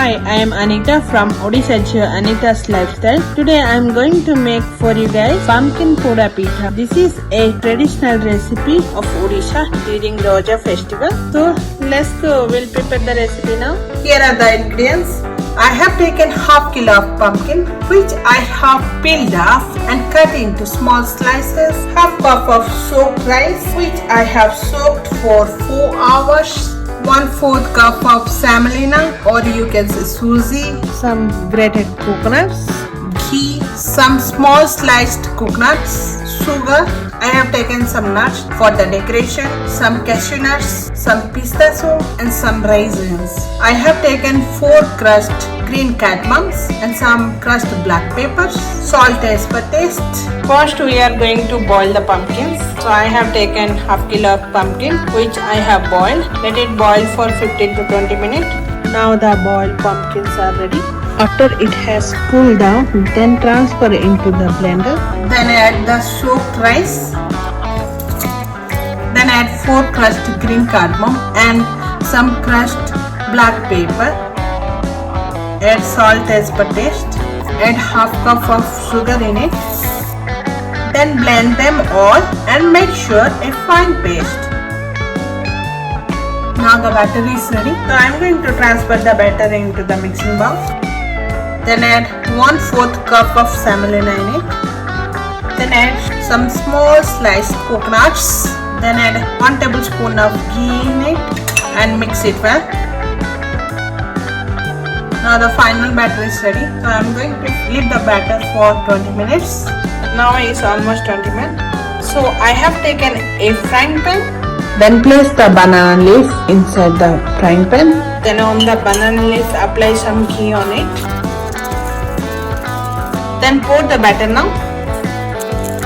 Hi, I am Anita from Odisha, Jhio, Anita's Lifestyle. Today I am going to make for you guys Pumpkin Poda Pitha. This is a traditional recipe of Odisha during the Odia festival. So let's go, we'll prepare the recipe now. Here are the ingredients. I have taken half kilo of pumpkin, which I have peeled off and cut into small slices. Half cup of soaked rice, which I have soaked for 4 hours. 1/4 cup of semolina, or you can say suji. Some grated coconuts, Ghee, some small sliced coconuts, sugar. I have taken some nuts for the decoration, some cashew nuts, some pistachio and some raisins. I have taken 4 crushed green cardamoms and some crushed black peppers, salt as per taste. First we are going to boil the pumpkins. So I have taken half kilo of pumpkin which I have boiled. Let it boil for 15 to 20 minutes. Now the boiled pumpkins are ready. After it has cooled down, then transfer into the blender. Then add the soaked rice. Then add 4 crushed green cardamom and some crushed black pepper. Add salt as per taste. Add half cup of sugar in it. Then blend them all and make sure a fine paste. Now the batter is ready. So I am going to transfer the batter into the mixing bowl. Then add 1/4 cup of semolina in it. Then add some small sliced coconuts. Then add 1 tablespoon of ghee in it and mix it well. Now the final batter is ready. So I am going to leave the batter for 20 minutes. Now it's almost 20 minutes. So I have taken a frying pan. Then place the banana leaf inside the frying pan. Then on the banana leaf apply some ghee on it. Then pour the batter now.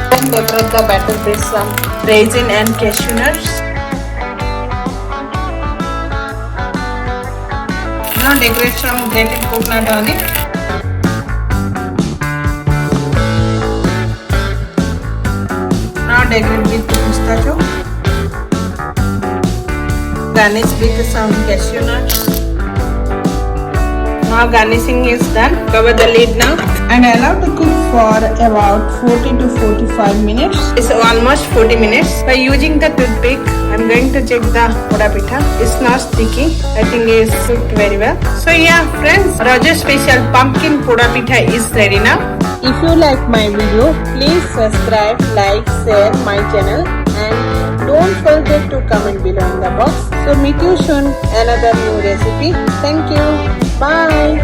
Then decorate the batter with some Raisin and cashew nuts. Now decorate some grated coconut on it. Now decorate with pistachio. Garnish with some cashew nuts. Now garnishing is done. Cover the lid now and allow to cook for about 40 to 45 minutes. It's almost 40 minutes. By using the toothpick, I'm going to check the poda pitha. It's not sticky. I think it's cooked very well. So yeah, friends, Roger special pumpkin poda pitha is ready now. If you like my video, please subscribe, like, share my channel and don't forget to comment below in the box. So meet you soon another new recipe. Thank you. Bye.